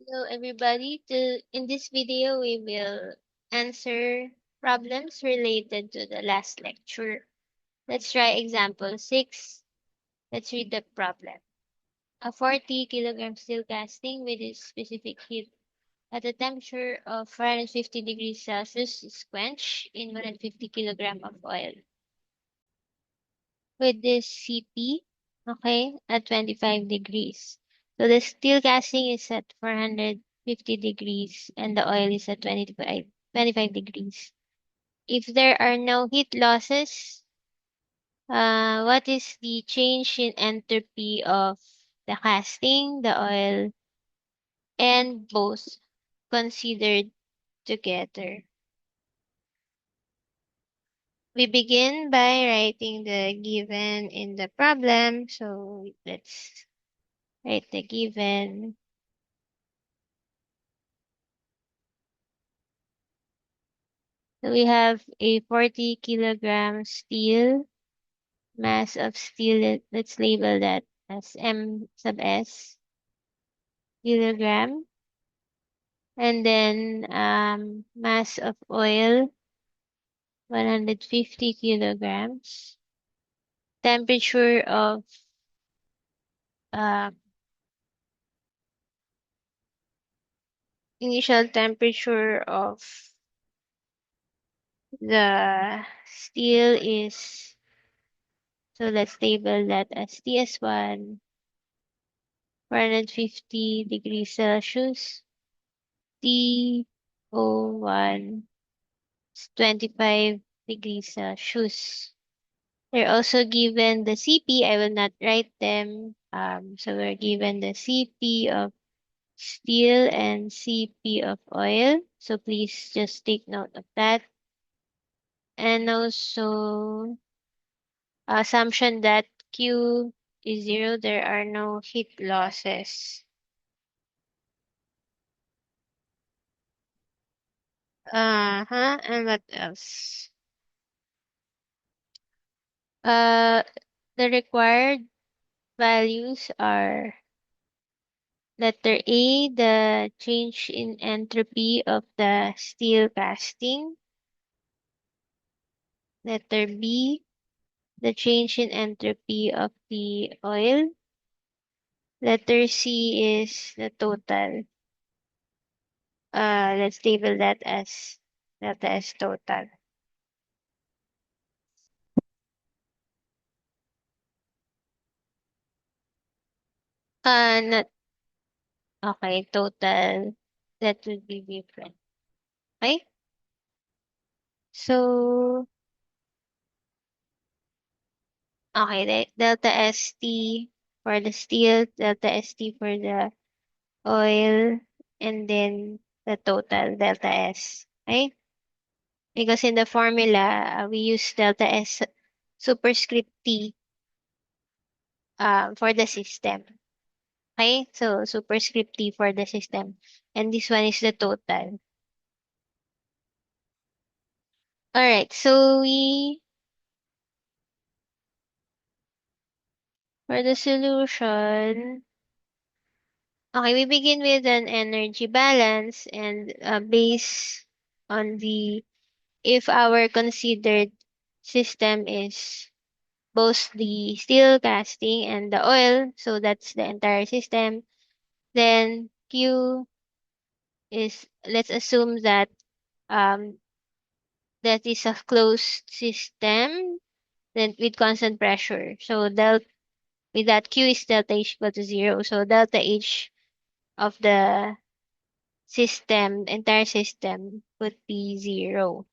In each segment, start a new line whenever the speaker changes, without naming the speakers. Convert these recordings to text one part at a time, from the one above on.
Hello everybody. In this video, we will answer problems related to the last lecture. Let's try example 6. Let's read the problem. A 40 kilogram steel casting with its specific heat at a temperature of 450 degrees Celsius is quenched in 150 kilogram of oil. With this CP, okay, at 25 degrees. So the steel casting is at 450 degrees and the oil is at 25 degrees. If there are no heat losses, what is the change in entropy of the casting, the oil, and both considered together? We begin by writing the given in the problem. So let's write the given. So we have a 40 kilogram steel, mass of steel. Let's label that as M sub S kilogram. And then mass of oil, 150 kilograms. Temperature of uh, initial temperature of the steel is, so let's label that as TS1, 450 degrees Celsius. T01 is 25 degrees Celsius. They're also given the CP. I will not write them. So we're given the CP of steel and CP of oil. So please just take note of that. And also assumption that Q is 0. There are no heat losses. And what else? Uh, the required values are letter A, the change in entropy of the steel casting. Letter B, the change in entropy of the oil. Letter C is the total. Let's label that as total. Not okay, total. That would be different. Okay? So, okay, delta ST for the steel, delta ST for the oil, and then the total delta S. Okay? Because in the formula, we use delta S superscript T for the system. Okay? So superscript T for the system. And this one is the total. Alright, so for the solution, okay, we begin with an energy balance and based on the, if our considered system is both the steel casting and the oil, so that's the entire system, then Q is, let's assume that um, that is a closed system, then with constant pressure. So with that Q is delta H equal to 0. So delta H of the system, entire system, would be 0.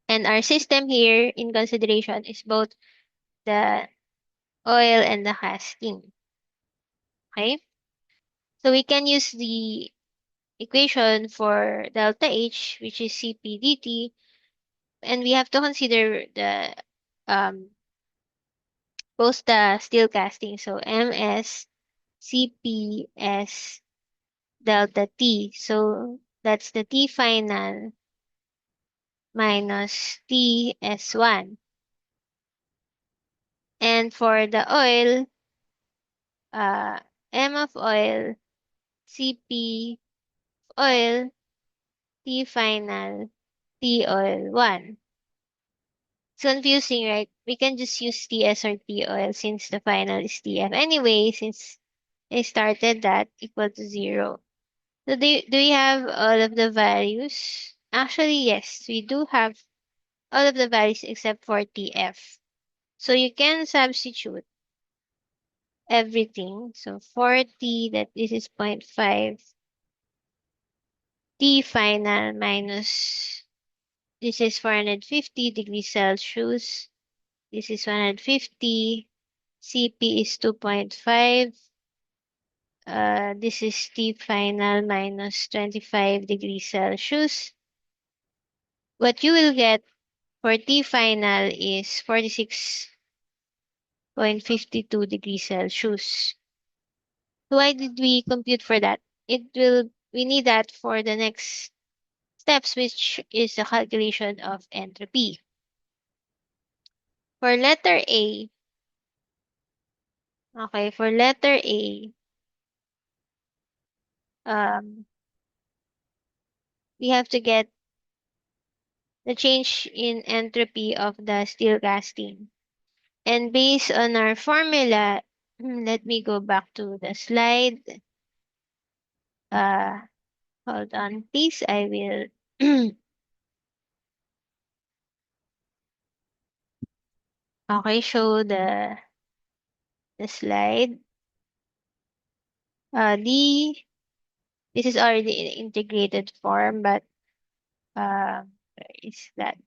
And our system here in consideration is both the oil and the casting. Okay? So we can use the equation for delta H, which is Cp dt, and we have to consider the um, both the steel casting. So Ms Cps delta T. So that's the T final minus Ts1. And for the oil, uh, M of oil CP oil, T final, T oil 1. It's confusing, right? We can just use TS or T oil since the final is TF. Anyway, since I started that equal to 0. So do we have all of the values? Actually, yes, we do have all of the values except for TF. So you can substitute everything. So 40, that this is 0.5. T final minus, this is 450 degrees Celsius. This is 150. CP is 2.5. This is T final minus 25 degrees Celsius. What you will get for T final is 46.52 degrees Celsius. So why did we compute for that? We need that for the next steps, which is the calculation of entropy. For letter A, okay, for letter A, um, we have to get the change in entropy of the steel casting. And based on our formula, let me go back to the slide. Uh, Hold on, please. I will. Okay, show the slide. This is already in integrated form, but where is that?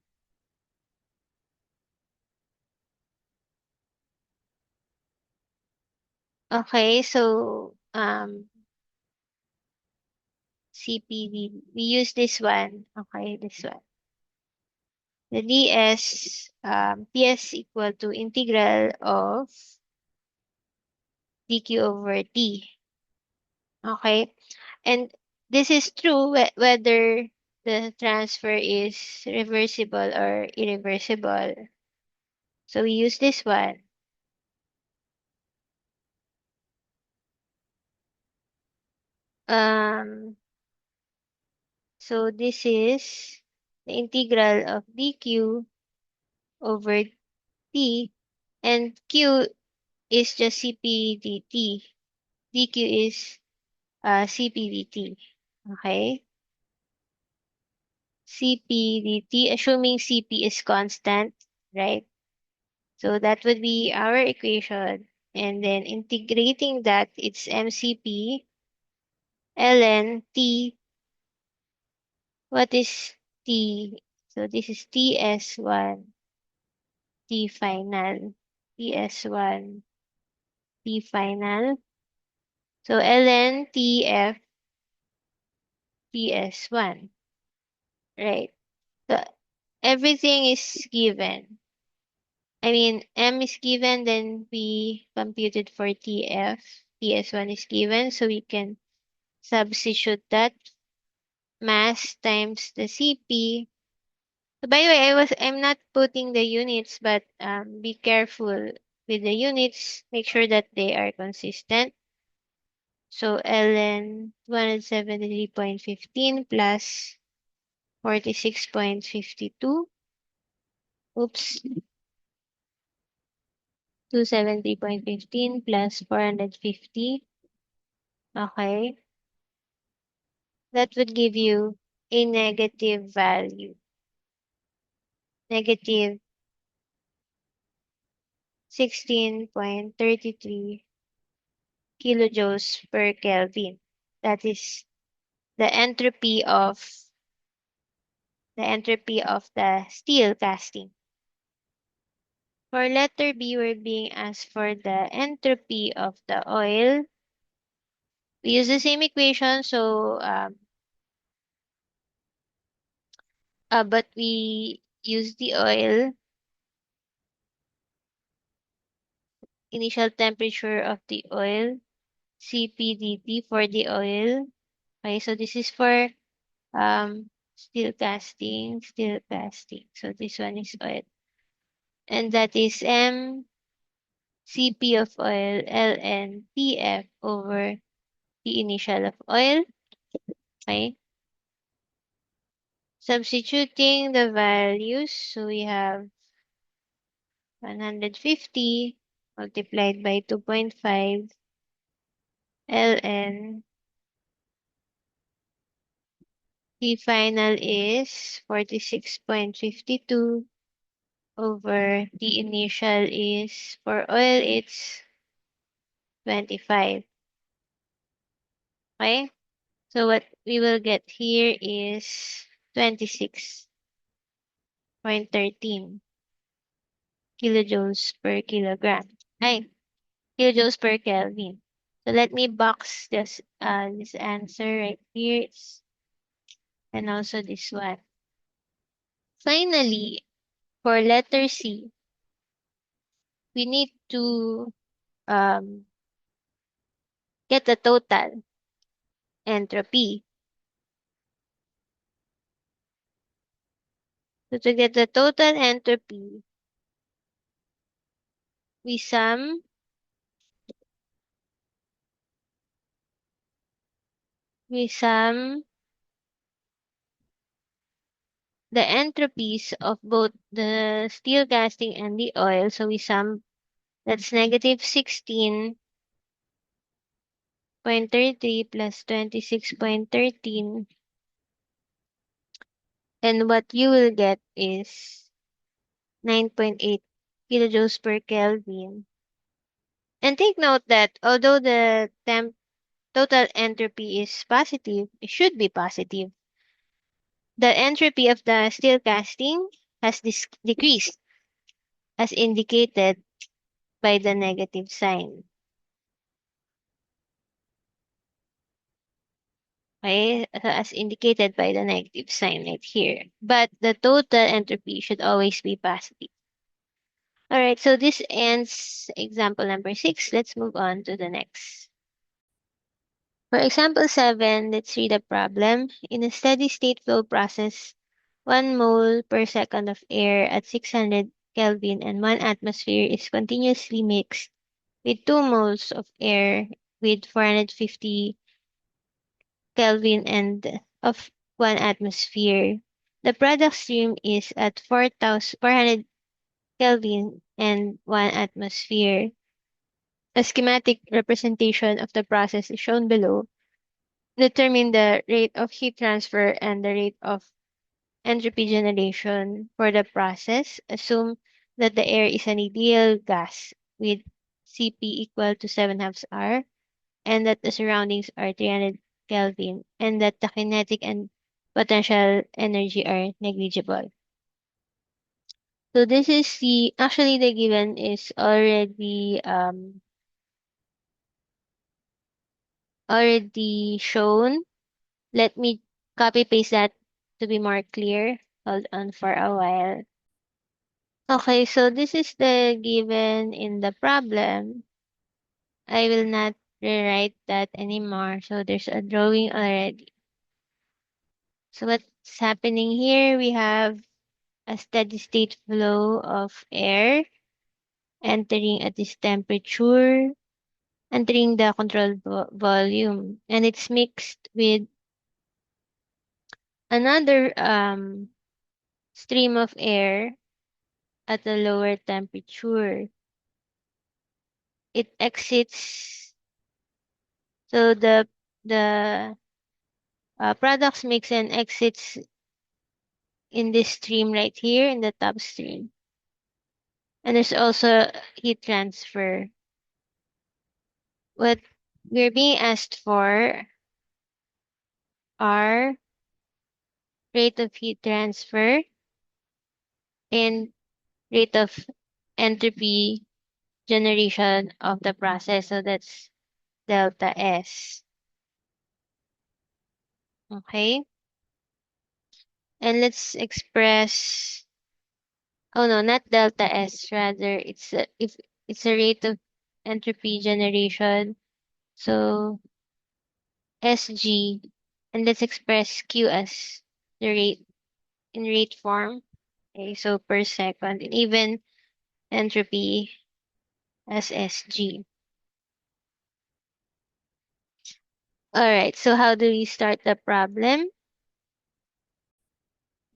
Okay, so CPD, we use this one. Okay, this one. The PS equal to integral of dq over t. Okay, and this is true whether the transfer is reversible or irreversible. So we use this one. Um, so this is the integral of dq over t, and q is just cp dt. dq is cp dt. Okay? cp dt, assuming cp is constant, right? So that would be our equation. And then integrating that, it's mcp ln t. What is t? So this is ts1 t final, ts1 t final. So ln tf ts1, right? So everything is given. I mean, m is given, then we computed for tf. ts1 is given, so we can substitute that mass times the CP. So by the way, I'm not putting the units, but be careful with the units. Make sure that they are consistent. So ln 173.15 plus 46.52. Oops, 270.15 plus 450. Okay, that would give you a negative value. Negative 16.33 kilojoules per Kelvin. That is the entropy of the steel casting. For letter B, we're being asked for the entropy of the oil. We use the same equation, so but we use the oil, initial temperature of the oil, CPDT for the oil. Okay, so this is for steel casting. So this one is oil. And that is M CP of oil ln TF over the initial of oil. Okay. Substituting the values, so we have 150 multiplied by 2.5 ln. The final is 46.52 over the initial is, for oil, it's 25. Okay? So what we will get here is 26.13 kilojoules per kilogram. Ay, kilojoules per Kelvin. So let me box this answer right here, and also this one. Finally, for letter C, we need to um, get the total entropy. So to get the total entropy, we sum we sum the entropies of both the steel casting and the oil. So we sum, that's negative 16.33 plus 26.13. And what you will get is 9.8 kilojoules per Kelvin. And take note that although the total entropy is positive, it should be positive, the entropy of the steel casting has decreased as indicated by the negative sign. Okay, so as indicated by the negative sign right here. But the total entropy should always be positive. All right, so this ends example number 6. Let's move on to the next. For example 7, let's read the problem. In a steady state flow process, 1 mole per second of air at 600 Kelvin and 1 atmosphere is continuously mixed with 2 moles of air with 450 Kelvin and of 1 atmosphere. The product stream is at 4,400 Kelvin and 1 atmosphere. A schematic representation of the process is shown below. Determine the rate of heat transfer and the rate of entropy generation for the process. Assume that the air is an ideal gas with Cp equal to 7 halves R, and that the surroundings are 300 Kelvin, and that the kinetic and potential energy are negligible. So this is actually the given is already shown. Let me copy paste that to be more clear. Hold on for a while. Okay, so this is the given in the problem. I will not rewrite that anymore. So there's a drawing already. So what's happening here? We have a steady state flow of air entering at this temperature, entering the controlled volume, and it's mixed with another stream of air at a lower temperature. It exits, so the products mix and exits in this stream right here in the top stream. And there's also heat transfer. What we're being asked for are rate of heat transfer and rate of entropy generation of the process. So that's delta S. Okay. And let's express, oh no, not delta S, rather if it's a rate of entropy generation. So SG, and let's express Q as the rate in rate form. Okay, so per second, and even entropy as SG. All right, so how do we start the problem?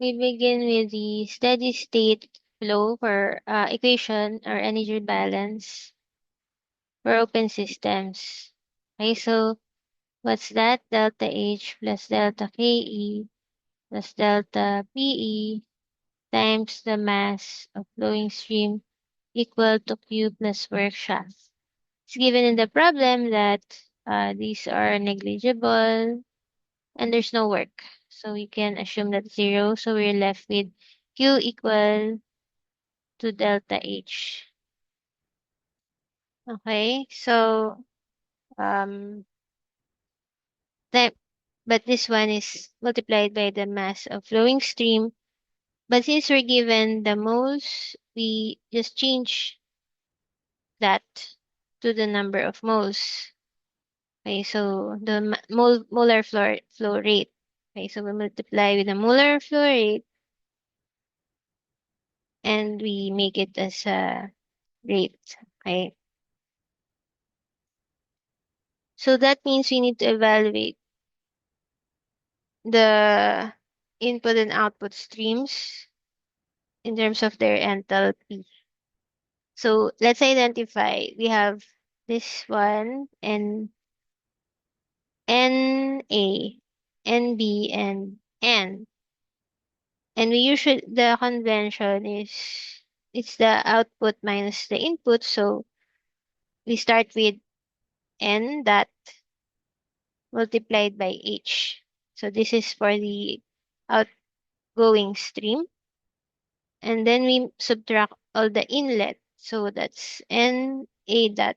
We begin with the steady state flow for equation or energy balance for open systems. Okay, so what's that? Delta H plus delta KE plus delta PE times the mass of flowing stream equal to Q plus work shaft. It's given in the problem that these are negligible and there's no work. So we can assume that zero. So we're left with Q equal to delta H. Okay, so um that but this one is multiplied by the mass of flowing stream. But since we're given the moles, we just change that to the number of moles. Okay, so the molar flow rate. Okay, so we multiply with the molar flow rate and we make it as a rate. Okay, so that means we need to evaluate the input and output streams in terms of their enthalpy. So let's identify. We have this one and NA, NB, and N. And we usually, the convention is it's the output minus the input. So we start with N dot multiplied by H. So this is for the outgoing stream. And then we subtract all the inlet. So that's NA dot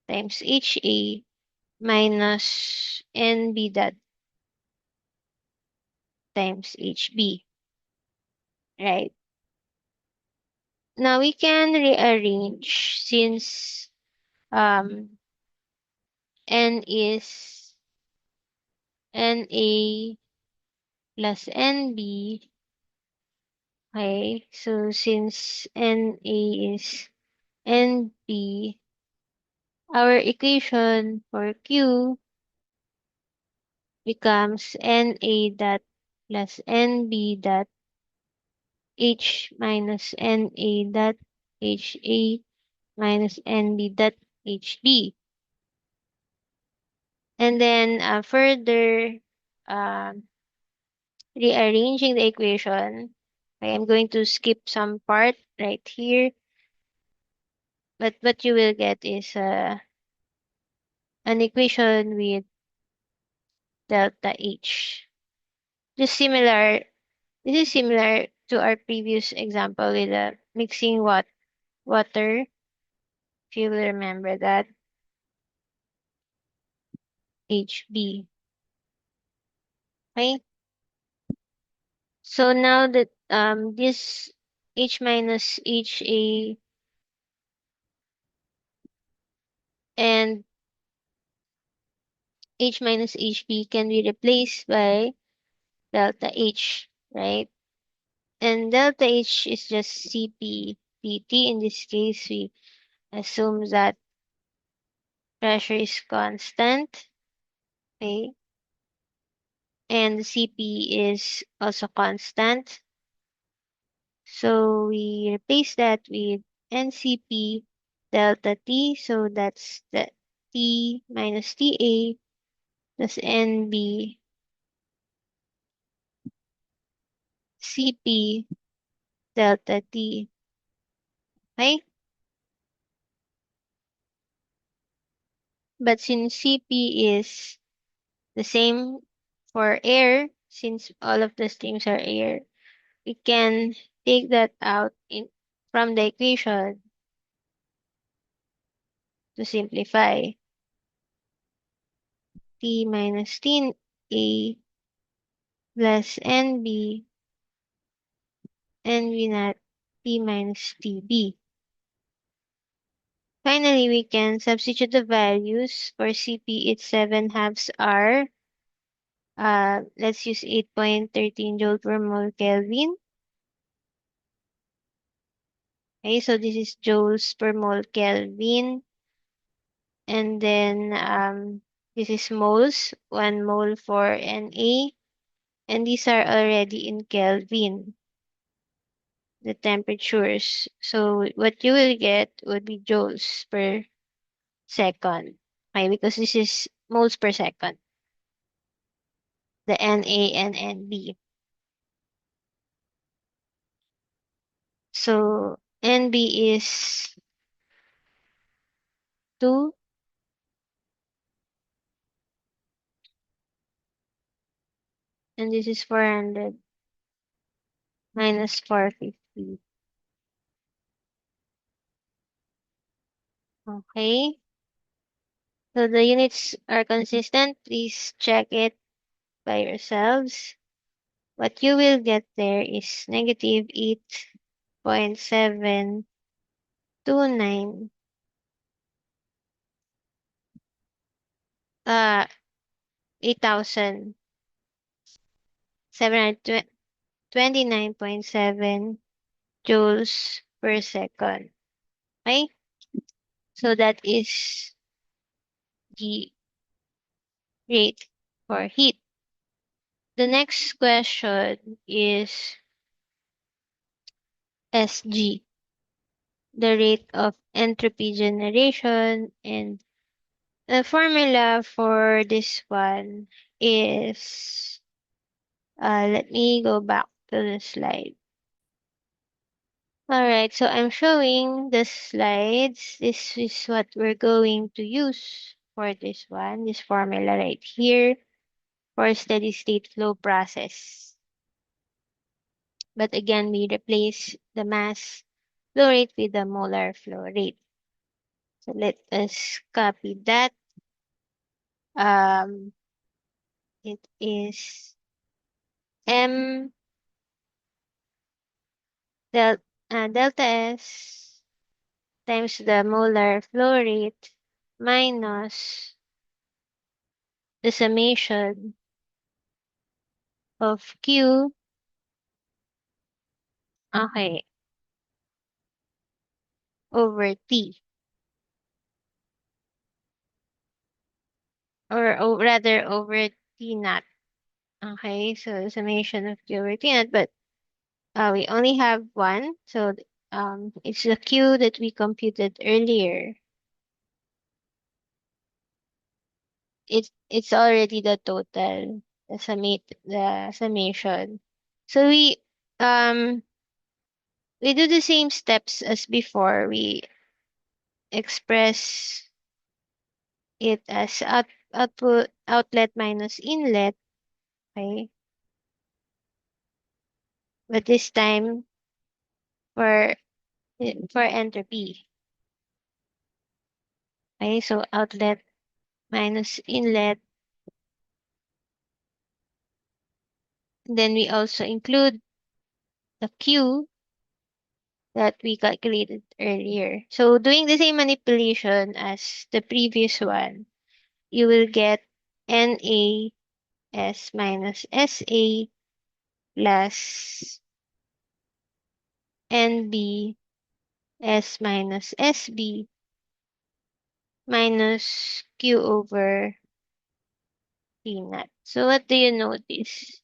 times HA minus NB dot times HB. Right. Now we can rearrange since um N is NA plus NB. Okay, so since NA is NB, our equation for Q becomes NA dot plus NB dot H minus NA dot HA minus NB dot HB. And then further um rearranging the equation, I am going to skip some part right here, but what you will get is an equation with delta H. Just similar, this is similar to our previous example with mixing water, if you will remember that, HB. Okay, so now that this H minus HA and H minus HB can be replaced by delta H, right? And delta H is just Cp dt. In this case, we assume that pressure is constant, okay? And Cp is also constant. So we replace that with Ncp delta T. So that's the T minus Ta plus Nb Cp delta T. Okay? But since Cp is the same for air, since all of the streams are air, we can take that out in from the equation to simplify. T minus T A plus NB NB naught T minus TB. Finally, we can substitute the values for Cp. It's 7 halves R. Let's use 8.13 joule per mole Kelvin. Okay, so this is joules per mole Kelvin. And then This is moles, 1 mole for Na, and these are already in Kelvin, the temperatures. So what you will get would be joules per second. Okay, because this is moles per second, the Na and Nb. So Nb is 2, and this is 400 minus 450. Okay. So the units are consistent. Please check it by yourselves. What you will get there is negative 8.729, 8,729.7 joules per second. Okay? So that is the rate for heat. The next question is SG, the rate of entropy generation, and the formula for this one is, let me go back to the slide. Alright, so I'm showing the slides. This is what we're going to use for this one, this formula right here for steady state flow process. But again, we replace the mass flow rate with the molar flow rate. So let us copy that. Um, it is m del delta S times the molar flow rate minus the summation of Q, okay, over T, or rather over T naught. Okay, so the summation of Q over T naught, but we only have one, so it's the Q that we computed earlier. It's already the total, the summation. So we do the same steps as before. We express it as outlet minus inlet, okay? But this time for for entropy. Okay, so outlet minus inlet. Then we also include the Q that we calculated earlier. So doing the same manipulation as the previous one, you will get NaS minus SA plus NbS minus SB minus Q over P naught. So what do you notice?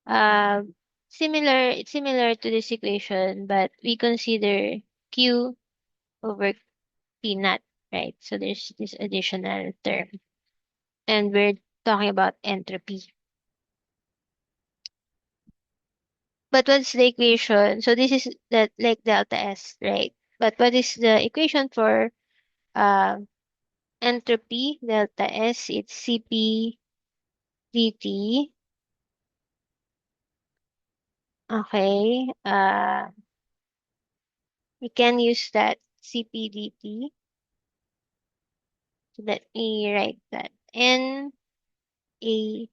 Uh, it's similar to this equation, but we consider Q over P naught, right? So there's this additional term. And we're talking about entropy. But what's the equation? So this is that like delta S, right? But what is the equation for uh, entropy delta S? It's Cp dt. Okay. We can use that Cp dt. So let me write that. N A,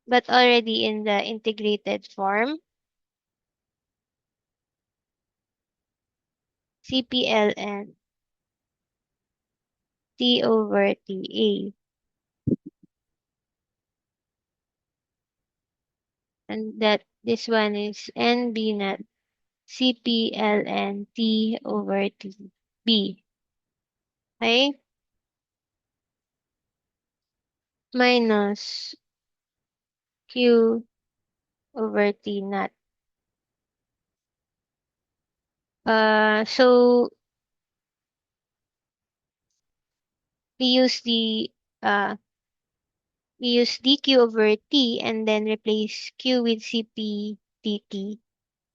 but already in the integrated form. CPLN T over TA. And that this one is NB naught CPLN T over TB. Okay? minus Q over T naught. So we use the uh we use dq over t and then replace q with cp dt,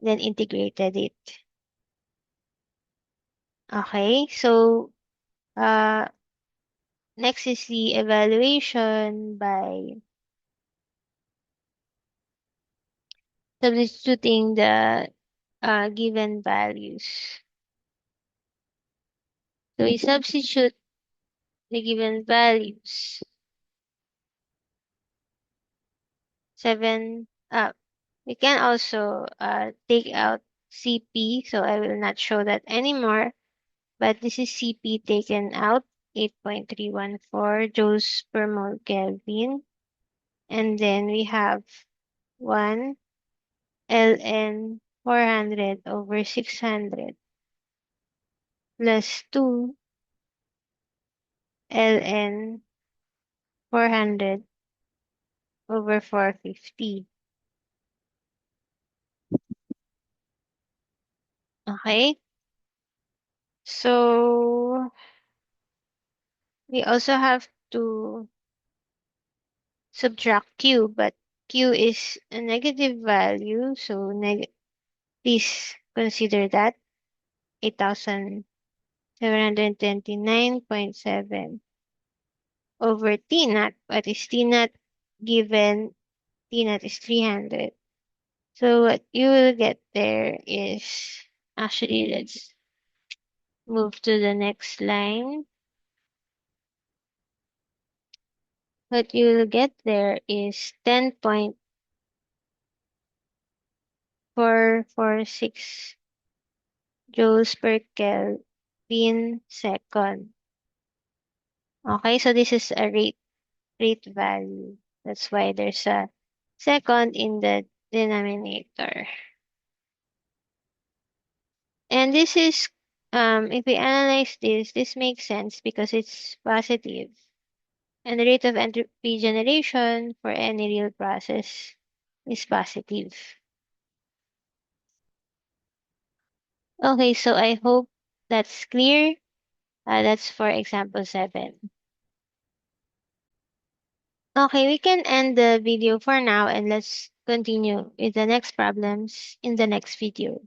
then integrated it. Okay, so uh next is the evaluation by substituting the given values. So we substitute the given values. 7 we can also take out CP, so I will not show that anymore. But this is CP taken out, 8.314 joules per mole Kelvin. And then we have 1 ln 400 over 600 plus 2 ln 400 over 450. Okay? So we also have to subtract Q, but Q is a negative value, so please consider that 8,729.7 over T naught. What is T naught? Given T naught is 300. So what you will get there is, actually, let's move to the next line. What you will get there is 10.446 joules per Kelvin second. Okay, so this is a rate value. That's why there's a second in the denominator. And this is, if we analyze this, this makes sense because it's positive. And the rate of entropy generation for any real process is positive. Okay, so I hope that's clear. That's for example 7. Okay, we can end the video for now and let's continue with the next problems in the next video.